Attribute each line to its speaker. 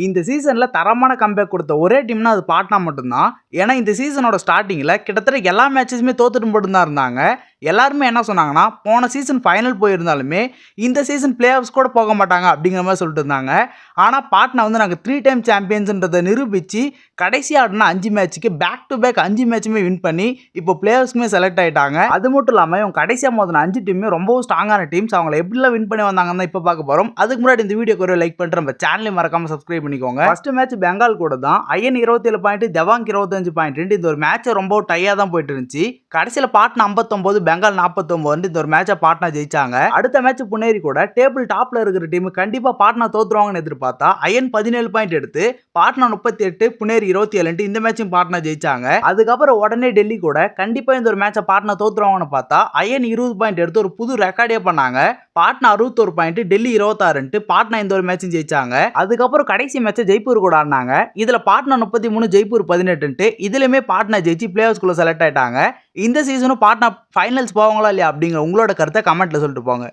Speaker 1: இந்த சீசன்ல தரமான கம்பேக் கொடுத்த ஒரே டீம்னா அது பாட்னா மட்டும்தான். ஏன்னா இந்த சீசனோட ஸ்டார்டிங்ல கிட்டத்தட்ட எல்லா மேட்சஸுமே தோத்துட்டு மட்டும் தான் இருந்தாங்க. எல்லாருமே என்ன சொன்னாங்கன்னா போன சீசன் ஃபைனல் போயிருந்தாலுமே இந்த சீசன் பிளே ஆஃப்ஸ் கூட போக மாட்டாங்க அப்படிங்கிற மாதிரி சொல்லிட்டு இருந்தாங்க. ஆனால் பாட்னா வந்து நாங்கள் 3 டைம் சாம்பியன்ஸ்ன்றதை நிரூபித்து கடைசி ஆடின 5 மேட்ச்சுக்கு பேக் டு பேக் 5 மேட்சுமே வின் பண்ணி இப்போ பிளே ஆஃப்ஸ்க்குமே செலக்ட் ஆகிட்டாங்க. அது மட்டும் இல்லாமல் இவங்க கடைசியாக மோதின 5 டீமே ரொம்பவும் ஸ்ட்ராங்கான டீம்ஸ். அவங்களை எப்படிலாம் வின் பண்ணி வந்தாங்கன்னு தான் இப்போ பார்க்க போகிறோம். அதுக்கு முன்னாடி இந்த வீடியோக்கு ஒரு லைக் பண்ணிட்டு நம்ம சேனலையும் மறக்காம சப்ஸ்கிரைப் பண்ணிக்கோங்க. ஃபர்ஸ்ட் மேட்ச் பெங்கால் கூட தான். ஐயன் 27 பாயிண்ட், தேவாங்க் 25 பாயிண்ட். இந்த ஒரு மேட்ச் ரொம்ப டையா தான் போயிட்டு இருந்துச்சு. கடைசியில் பாட்னா 59, பெங்கால் 49 இந்த ஒரு மேட்சை பாட்னா ஜெயிச்சாங்க. அடுத்த மேட்ச் புனேரி கூட டேபிள் டாப்ல இருக்கிற டீம் கண்டிப்பா பாட்னா தோத்துருவாங்கன்னு எதிர்பார்த்தா ஐயன் 17 பாயிண்ட் எடுத்து பாட்னா 38, புனேரி 27 இந்த மேட்சும் பாட்னா ஜெயிச்சாங்க. அதுக்கப்புறம் உடனே டெல்லி கூட கண்டிப்பா இந்த ஒரு மேட்சை பாட்னா தோத்துருவாங்கன்னு பார்த்தா ஐயன் 20 பாயிண்ட் எடுத்து ஒரு புது ரெக்கார்டே பண்ணாங்க. பாட்னா 61 பாயிண்ட், டெல்லி 26 பாட்னா இந்த ஒரு மேட்சும் ஜெயிச்சாங்க. அதுக்கப்புறம் கடைசி மேட்ச் ஜெய்ப்பூர் கூட ஆடினாங்க. இதுல பாட்னா 33, ஜெய்ப்பூர் 18 இதுலயுமே பாட்னா ஜெயிச்சு பிளே ஆஃப்ஸ்குள்ள செலக்ட் ஆயிட்டாங்க. இந்த சீசனும் பாட்னா ஃபைனல்ஸ் போவாங்களா இல்லையா அப்படிங்கிற உங்களோட கருத்தை கமெண்ட்ல சொல்லிட்டு போங்க.